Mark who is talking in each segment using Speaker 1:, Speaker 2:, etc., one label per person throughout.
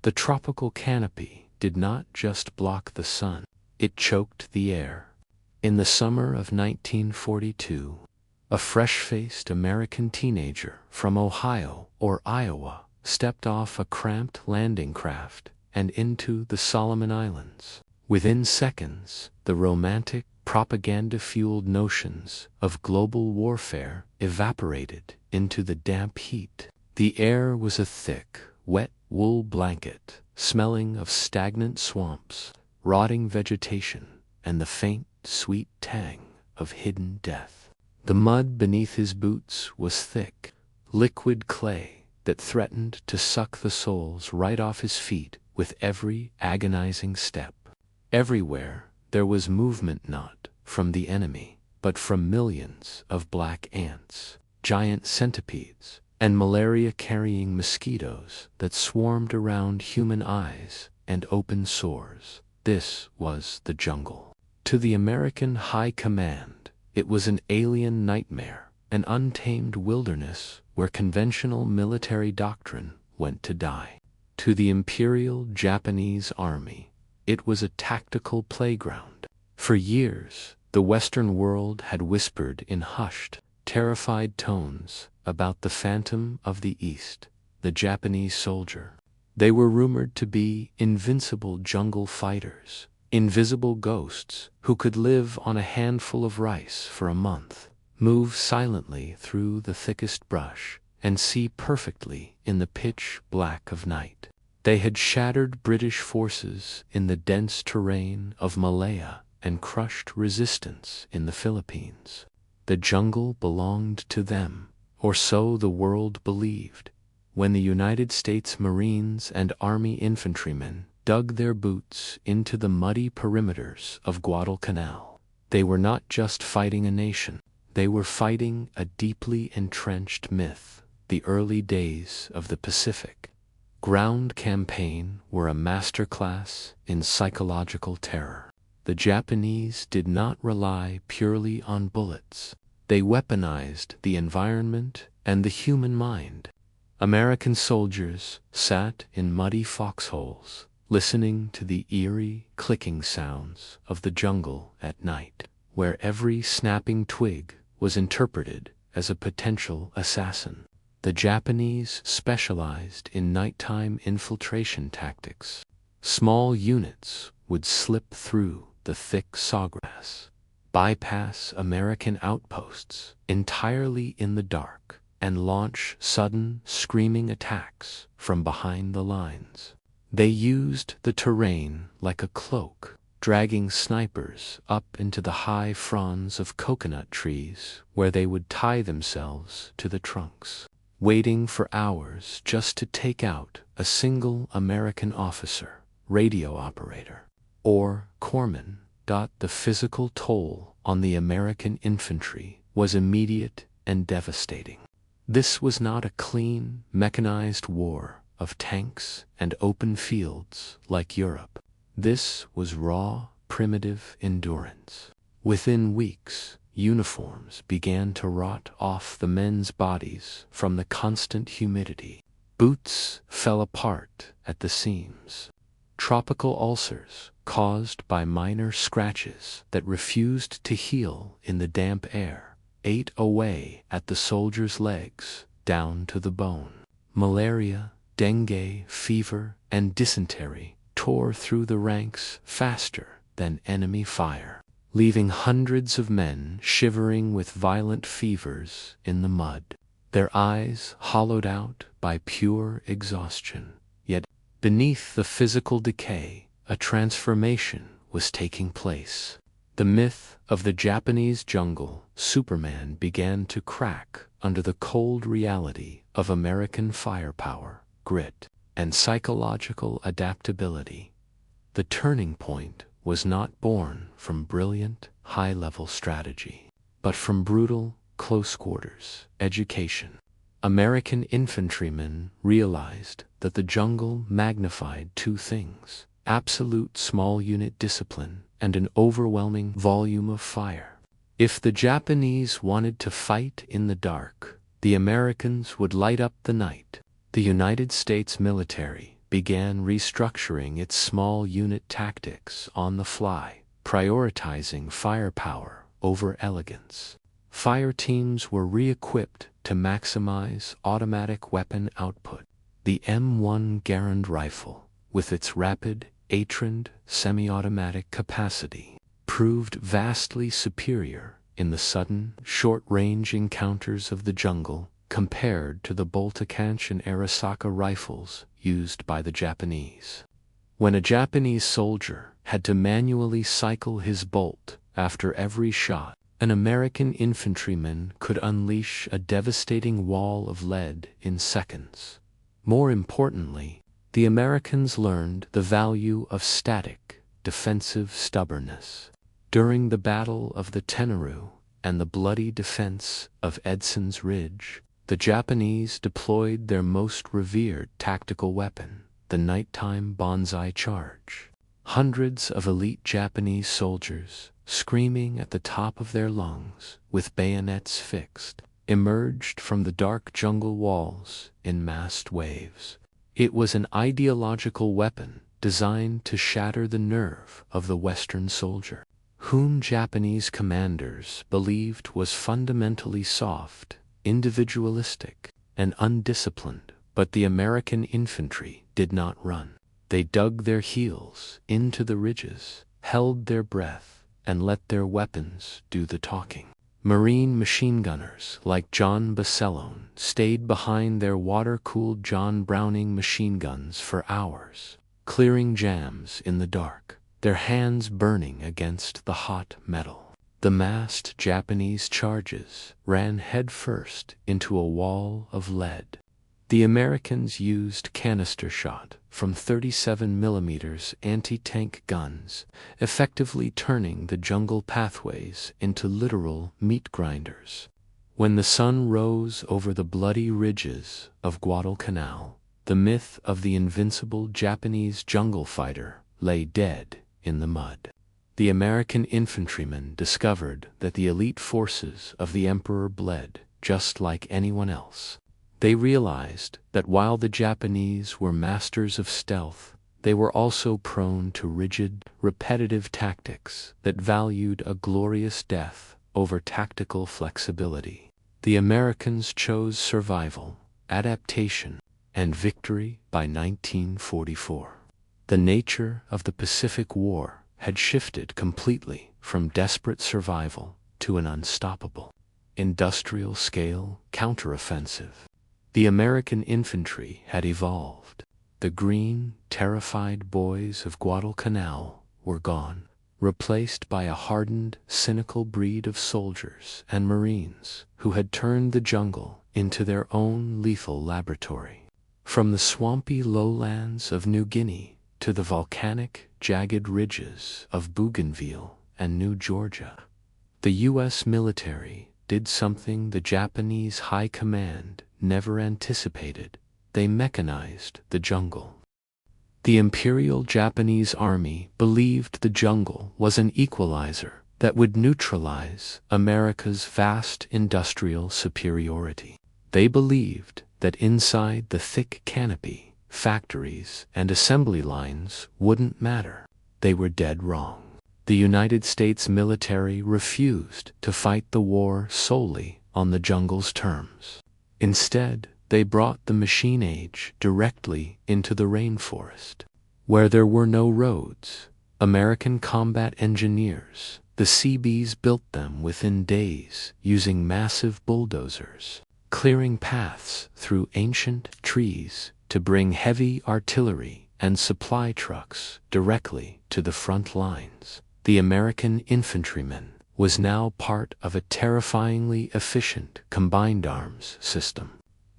Speaker 1: The tropical canopy did not just block the sun, it choked the air. In the summer of 1942, a fresh-faced American teenager from Ohio or Iowa stepped off a cramped landing craft and into the Solomon Islands. Within seconds, the romantic, propaganda-fueled notions of global warfare evaporated into the damp heat. The air was a thick, wet wool blanket, smelling of stagnant swamps, rotting vegetation, and the faint, sweet tang of hidden death. The mud beneath his boots was thick, liquid clay that threatened to suck the soles right off his feet with every agonizing step. Everywhere there was movement, not from the enemy, but from millions of black ants, giant centipedes, and malaria-carrying mosquitoes that swarmed around human eyes and open sores. This was the jungle. To the American High Command, it was an alien nightmare, an untamed wilderness where conventional military doctrine went to die. To the Imperial Japanese Army, it was a tactical playground. For years, the Western world had whispered in hushed, terrified tones about the phantom of the East, the Japanese soldier. They were rumored to be invincible jungle fighters, invisible ghosts who could live on a handful of rice for a month, move silently through the thickest brush, and see perfectly in the pitch black of night. They had shattered British forces in the dense terrain of Malaya and crushed resistance in the Philippines. The jungle belonged to them, or so the world believed, when the United States Marines and Army infantrymen dug their boots into the muddy perimeters of Guadalcanal. They were not just fighting a nation, they were fighting a deeply entrenched myth, the early days of the Pacific Ground Campaign were a masterclass in psychological terror. The Japanese did not rely purely on bullets. They weaponized the environment and the human mind. American soldiers sat in muddy foxholes, listening to the eerie, clicking sounds of the jungle at night, where every snapping twig was interpreted as a potential assassin. The Japanese specialized in nighttime infiltration tactics. Small units would slip through the thick sawgrass, bypass American outposts entirely in the dark, and launch sudden, screaming attacks from behind the lines. They used the terrain like a cloak, dragging snipers up into the high fronds of coconut trees where they would tie themselves to the trunks, waiting for hours just to take out a single American officer, radio operator, or corpsman. The physical toll on the American infantry was immediate and devastating. This was not a clean, mechanized war of tanks and open fields like Europe. This was raw, primitive endurance. Within weeks, uniforms began to rot off the men's bodies from the constant humidity. Boots fell apart at the seams. Tropical ulcers, caused by minor scratches that refused to heal in the damp air, ate away at the soldiers' legs down to the bone. Malaria, dengue, fever, and dysentery tore through the ranks faster than enemy fire, leaving hundreds of men shivering with violent fevers in the mud, their eyes hollowed out by pure exhaustion. Yet, beneath the physical decay, a transformation was taking place. The myth of the Japanese jungle Superman began to crack under the cold reality of American firepower, grit, and psychological adaptability. The turning point was not born from brilliant, high-level strategy, but from brutal, close-quarters education. American infantrymen realized that the jungle magnified two things: absolute small unit discipline and an overwhelming volume of fire. If the Japanese wanted to fight in the dark, the Americans would light up the night. The United States military began restructuring its small unit tactics on the fly, prioritizing firepower over elegance. Fire teams were re-equipped to maximize automatic weapon output. The M1 Garand rifle, with its rapid, A-trained, semi-automatic capacity, proved vastly superior in the sudden, short-range encounters of the jungle compared to the Boltacanch and Arasaka rifles used by the Japanese. When a Japanese soldier had to manually cycle his bolt after every shot, an American infantryman could unleash a devastating wall of lead in seconds. More importantly, the Americans learned the value of static, defensive stubbornness. During the Battle of the Tenaru and the bloody defense of Edson's Ridge, the Japanese deployed their most revered tactical weapon, the nighttime Banzai charge. Hundreds of elite Japanese soldiers, screaming at the top of their lungs, with bayonets fixed, emerged from the dark jungle walls in massed waves. It was an ideological weapon designed to shatter the nerve of the Western soldier, whom Japanese commanders believed was fundamentally soft, individualistic, and undisciplined. But the American infantry did not run. They dug their heels into the ridges, held their breath, and let their weapons do the talking. Marine machine gunners like John Bacelone stayed behind their water-cooled John Browning machine guns for hours, clearing jams in the dark, their hands burning against the hot metal. The massed Japanese charges ran headfirst into a wall of lead. The Americans used canister shot from 37mm anti-tank guns, effectively turning the jungle pathways into literal meat grinders. When the sun rose over the bloody ridges of Guadalcanal, the myth of the invincible Japanese jungle fighter lay dead in the mud. The American infantrymen discovered that the elite forces of the Emperor bled just like anyone else. They realized that while the Japanese were masters of stealth, they were also prone to rigid, repetitive tactics that valued a glorious death over tactical flexibility. The Americans chose survival, adaptation, and victory by 1944. The nature of the Pacific War had shifted completely from desperate survival to an unstoppable, industrial-scale counteroffensive. The American infantry had evolved. The green, terrified boys of Guadalcanal were gone, replaced by a hardened, cynical breed of soldiers and Marines who had turned the jungle into their own lethal laboratory. From the swampy lowlands of New Guinea to the volcanic, jagged ridges of Bougainville and New Georgia, the U.S. military did something the Japanese High Command never anticipated. They mechanized the jungle. The Imperial Japanese Army believed the jungle was an equalizer that would neutralize America's vast industrial superiority. They believed that inside the thick canopy, factories and assembly lines wouldn't matter. They were dead wrong. The United States military refused to fight the war solely on the jungle's terms. Instead, they brought the machine age directly into the rainforest. Where there were no roads, American combat engineers, the Seabees, built them within days using massive bulldozers, clearing paths through ancient trees to bring heavy artillery and supply trucks directly to the front lines. The American infantryman was now part of a terrifyingly efficient combined arms system.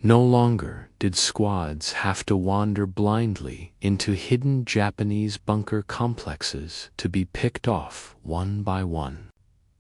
Speaker 1: No longer did squads have to wander blindly into hidden Japanese bunker complexes to be picked off one by one.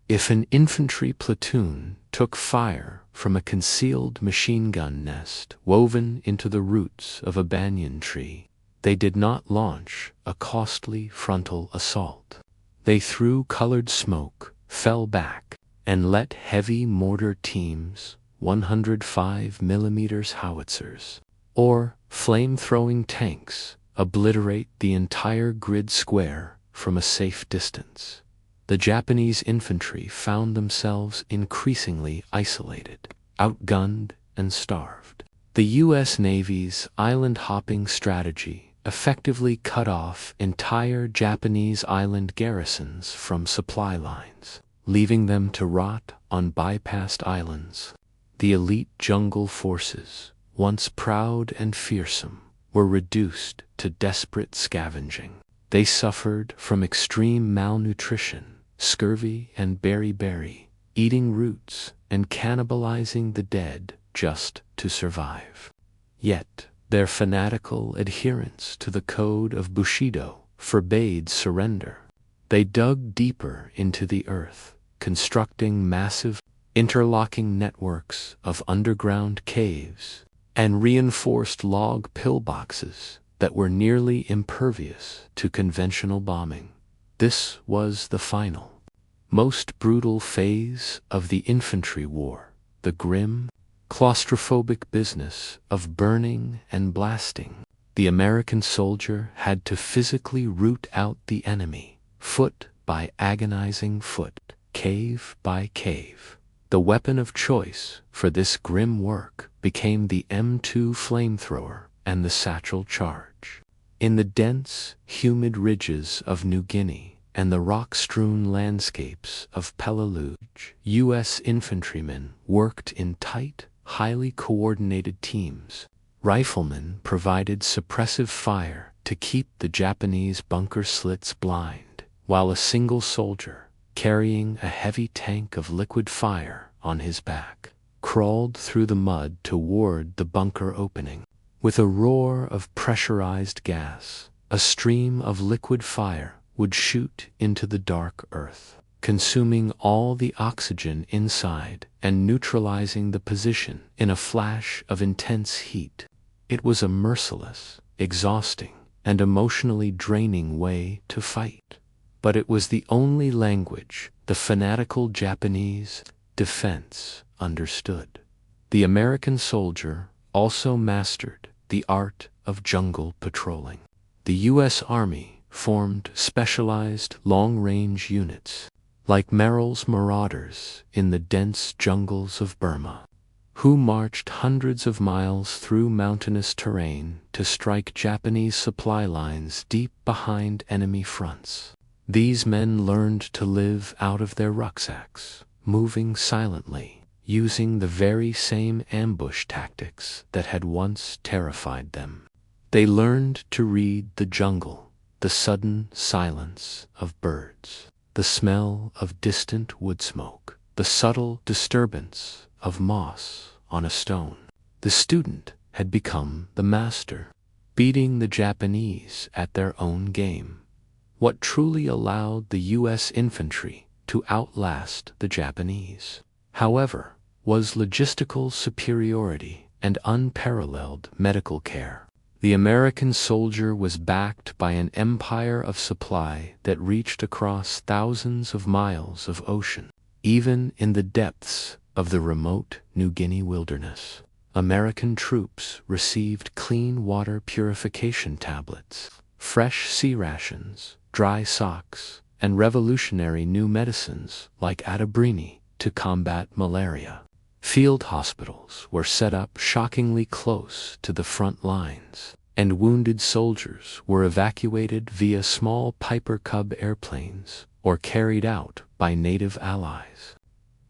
Speaker 1: If an infantry platoon took fire from a concealed machine gun nest woven into the roots of a banyan tree, they did not launch a costly frontal assault. They threw colored smoke, fell back, and let heavy mortar teams, 105mm howitzers, or flame-throwing tanks obliterate the entire grid square from a safe distance. The Japanese infantry found themselves increasingly isolated, outgunned, and starved. The U.S. Navy's island-hopping strategy effectively cut off entire Japanese island garrisons from supply lines, leaving them to rot on bypassed islands. The elite jungle forces, once proud and fearsome, were reduced to desperate scavenging. They suffered from extreme malnutrition, scurvy and beriberi, eating roots and cannibalizing the dead just to survive. Yet, their fanatical adherence to the code of Bushido forbade surrender. They dug deeper into the earth, constructing massive, interlocking networks of underground caves and reinforced log pillboxes that were nearly impervious to conventional bombing. This was the final, most brutal phase of the infantry war, the grim, claustrophobic business of burning and blasting. The American soldier had to physically root out the enemy, foot by agonizing foot, cave by cave. The weapon of choice for this grim work became the M2 flamethrower and the satchel charge. In the dense, humid ridges of New Guinea and the rock-strewn landscapes of Peleliu, U.S. infantrymen worked in tight, highly coordinated teams. Riflemen provided suppressive fire to keep the Japanese bunker slits blind, while a single soldier, carrying a heavy tank of liquid fire on his back, crawled through the mud toward the bunker opening. With a roar of pressurized gas, a stream of liquid fire would shoot into the dark earth, consuming all the oxygen inside and neutralizing the position in a flash of intense heat. It was a merciless, exhausting, and emotionally draining way to fight. But it was the only language the fanatical Japanese defense understood. The American soldier also mastered the art of jungle patrolling. The U.S. Army formed specialized long-range units, like Merrill's marauders in the dense jungles of Burma, who marched hundreds of miles through mountainous terrain to strike Japanese supply lines deep behind enemy fronts. These men learned to live out of their rucksacks, moving silently, using the very same ambush tactics that had once terrified them. They learned to read the jungle, the sudden silence of birds, the smell of distant wood smoke, the subtle disturbance of moss on a stone. The student had become the master, beating the Japanese at their own game. What truly allowed the U.S. infantry to outlast the Japanese, however, was logistical superiority and unparalleled medical care. The American soldier was backed by an empire of supply that reached across thousands of miles of ocean. Even in the depths of the remote New Guinea wilderness, American troops received clean water purification tablets, fresh sea rations, dry socks, and revolutionary new medicines like adabrini to combat malaria. Field hospitals were set up shockingly close to the front lines, and wounded soldiers were evacuated via small Piper Cub airplanes or carried out by native allies.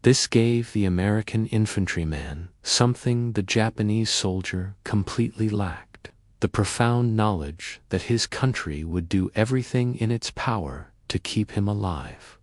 Speaker 1: This gave the American infantryman something the Japanese soldier completely lacked: the profound knowledge that his country would do everything in its power to keep him alive.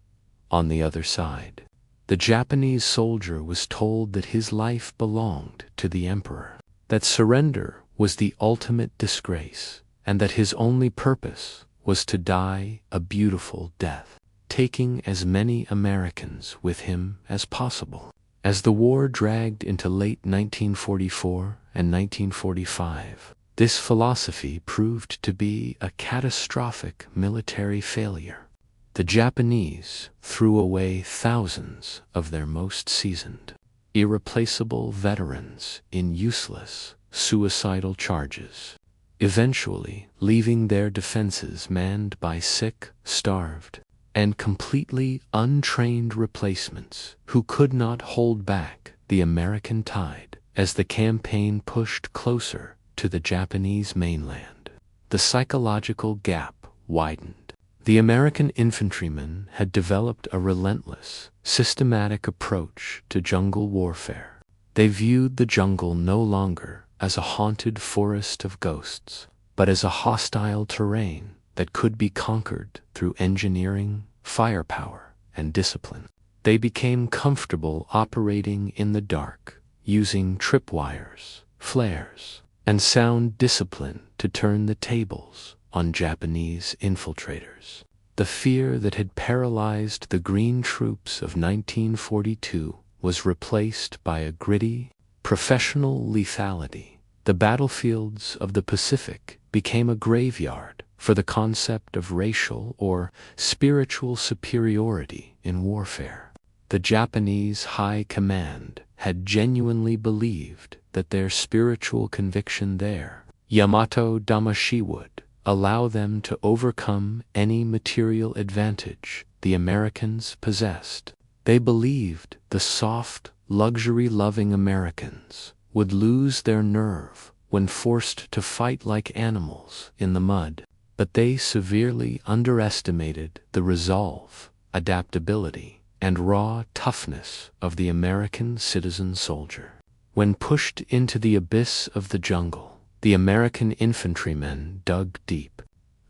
Speaker 1: On the other side, the Japanese soldier was told that his life belonged to the emperor, that surrender was the ultimate disgrace, and that his only purpose was to die a beautiful death, taking as many Americans with him as possible. As the war dragged into late 1944 and 1945, this philosophy proved to be a catastrophic military failure. The Japanese threw away thousands of their most seasoned, irreplaceable veterans in useless, suicidal charges. eventually leaving their defenses manned by sick, starved, and completely untrained replacements who could not hold back the American tide as the campaign pushed closer to the Japanese mainland. The psychological gap widened. The American infantrymen had developed a relentless, systematic approach to jungle warfare. They viewed the jungle no longer as a haunted forest of ghosts, but as a hostile terrain that could be conquered through engineering, firepower, and discipline. They became comfortable operating in the dark, using tripwires, flares, and sound discipline to turn the tables on Japanese infiltrators. The fear that had paralyzed the Green troops of 1942 was replaced by a gritty, professional lethality. The battlefields of the Pacific became a graveyard for the concept of racial or spiritual superiority in warfare. The Japanese high command had genuinely believed that their spiritual conviction there, Yamato Damashi, would allow them to overcome any material advantage the Americans possessed. They believed the soft, luxury-loving Americans would lose their nerve when forced to fight like animals in the mud, but they severely underestimated the resolve, adaptability, and raw toughness of the American citizen soldier. When pushed into the abyss of the jungle, the American infantryman dug deep,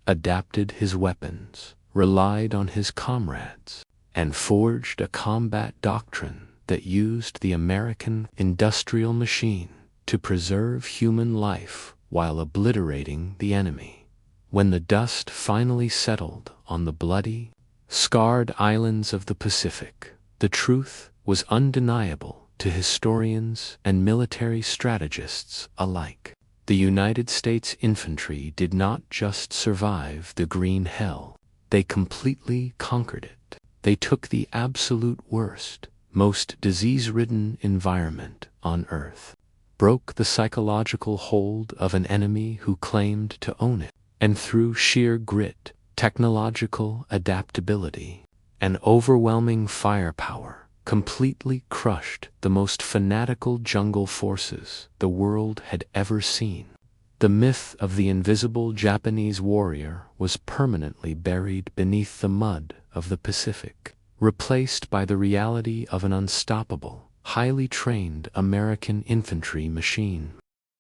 Speaker 1: adapted his weapons, relied on his comrades, and forged a combat doctrine that used the American industrial machine to preserve human life while obliterating the enemy. When the dust finally settled on the bloody, scarred islands of the Pacific, the truth was undeniable to historians and military strategists alike. The United States Infantry did not just survive the Green Hell, they completely conquered it. They took the absolute worst, most disease-ridden environment on Earth, broke the psychological hold of an enemy who claimed to own it, and through sheer grit, technological adaptability, and overwhelming firepower, completely crushed the most fanatical jungle forces the world had ever seen. The myth of the invisible Japanese warrior was permanently buried beneath the mud of the Pacific, replaced by the reality of an unstoppable, highly trained American infantry machine.